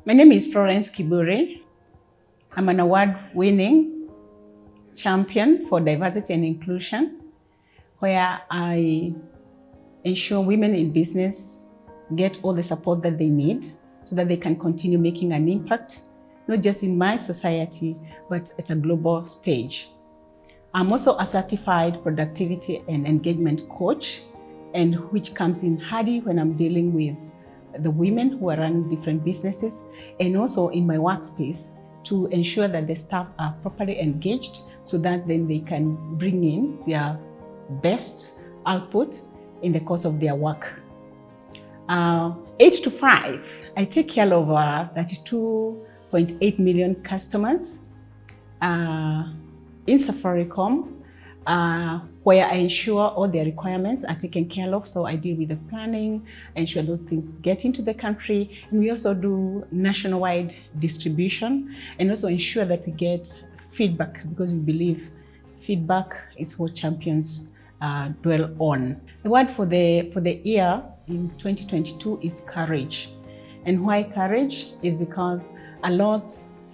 My name is Florence Kiburi. I'm an award-winning champion for diversity and inclusion, where I ensure women in business get all the support that they need so that they can continue making an impact, not just in my society, but at a global stage. I'm also a certified productivity and engagement coach, and which comes in handy when I'm dealing with the women who are running different businesses, and also in my workspace to ensure that the staff are properly engaged so that then they can bring in their best output in the course of their work. 8 to 5, I take care of 32.8 million customers in Safaricom, where I ensure all their requirements are taken care of. So I deal with the planning, ensure those things get into the country. And we also do nationwide distribution and also ensure that we get feedback, because we believe feedback is what champions dwell on. The word for the year in 2022 is courage. And why courage? Is because a lot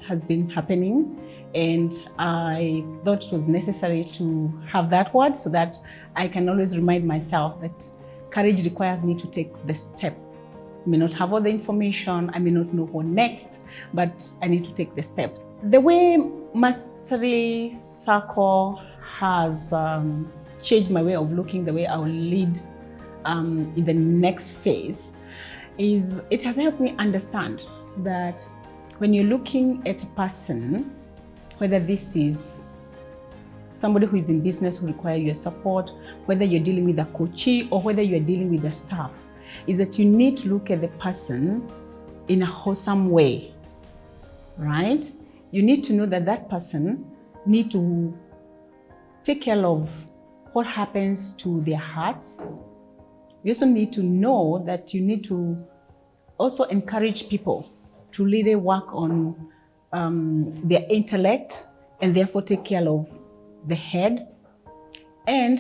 has been happening, and I thought it was necessary to have that word so that I can always remind myself that courage requires me to take the step. I may not have all the information, I may not know what next, but I need to take the step. The way Mastery Circle has changed my way of looking, the way I will lead in the next phase, is it has helped me understand that when you're looking at a person, whether this is somebody who is in business who requires your support, whether you're dealing with a coachee or whether you're dealing with the staff, is that you need to look at the person in a wholesome way, right? You need to know that that person needs to take care of what happens to their hearts. You also need to know that you need to also encourage people to really work on their intellect and therefore take care of the head. And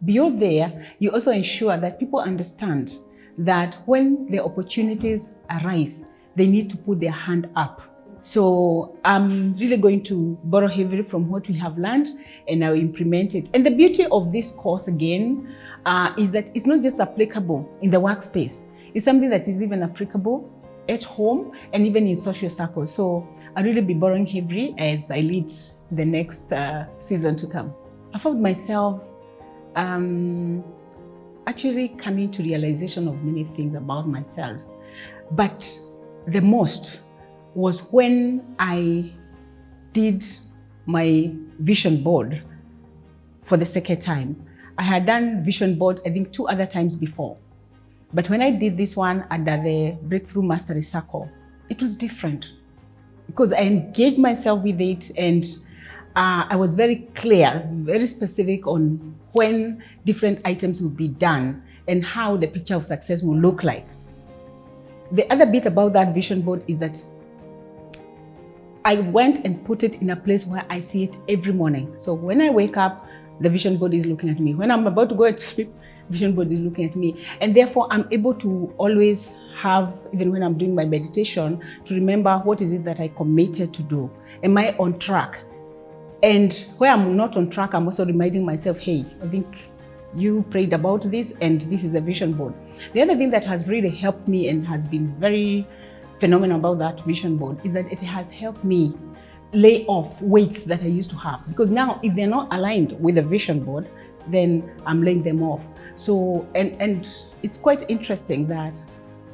beyond there, you also ensure that people understand that when the opportunities arise, they need to put their hand up. So I'm really going to borrow heavily from what we have learned, and I'll implement it. And the beauty of this course again is that it's not just applicable in the workspace. It's something that is even applicable at home and even in social circles. So I'll really be borrowing heavily as I lead the next season to come. I found myself actually coming to realization of many things about myself. But the most was when I did my vision board for the second time. I had done vision board, I think 2 other times before. But when I did this one under the Breakthrough Mastery Circle, it was different because I engaged myself with it, and I was very clear, very specific on when different items would be done and how the picture of success will look like. The other bit about that vision board is that I went and put it in a place where I see it every morning. So when I wake up, the vision board is looking at me. When I'm about to go to sleep, vision board is looking at me. And therefore, I'm able to always have, even when I'm doing my meditation, to remember what is it that I committed to do. Am I on track? And where I'm not on track, I'm also reminding myself, hey, I think you prayed about this and this is a vision board. The other thing that has really helped me and has been very phenomenal about that vision board is that it has helped me lay off weights that I used to have. Because now, if they're not aligned with the vision board, then I'm laying them off. So, and it's quite interesting that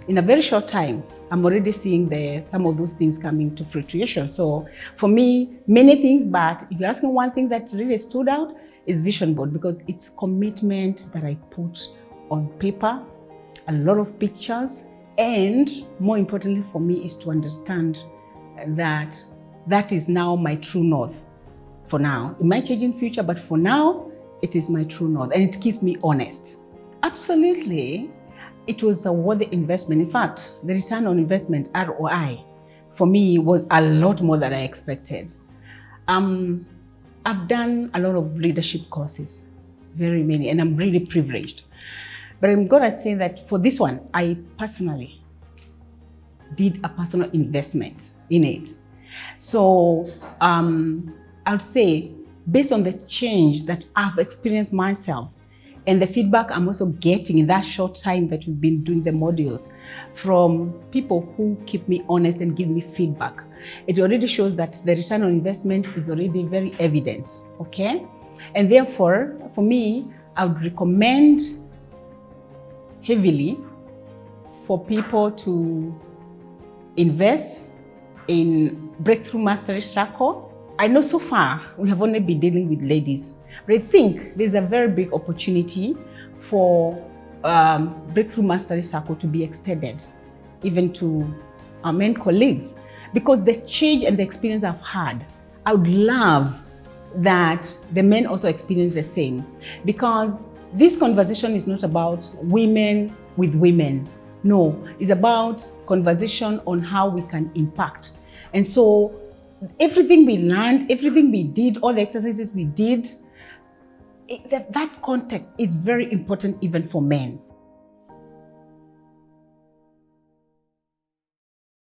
in a very short time, I'm already seeing some of those things coming to fruition. So for me, many things, but if you're asking one thing that really stood out is vision board, because it's commitment that I put on paper, a lot of pictures, and more importantly for me is to understand that that is now my true north for now. It might change in future, but for now, it is my true north, and it keeps me honest. Absolutely, it was a worthy investment. In fact, the return on investment, ROI, for me was a lot more than I expected. I've done a lot of leadership courses, very many, and I'm really privileged. But I'm gonna say that for this one, I personally did a personal investment in it. So I would say, based on the change that I've experienced myself and the feedback I'm also getting in that short time that we've been doing the modules from people who keep me honest and give me feedback, it already shows that the return on investment is already very evident, okay? And therefore, for me, I would recommend heavily for people to invest in Breakthrough Mastery Circle. I know so far we have only been dealing with ladies, but I think there's a very big opportunity for Breakthrough Mastery Circle to be extended even to our men colleagues, because the change and the experience I've had, I would love that the men also experience the same, because this conversation is not about women with women. No, it's about conversation on how we can impact. And so everything we learned, everything we did, all the exercises we did, that context is very important even for men.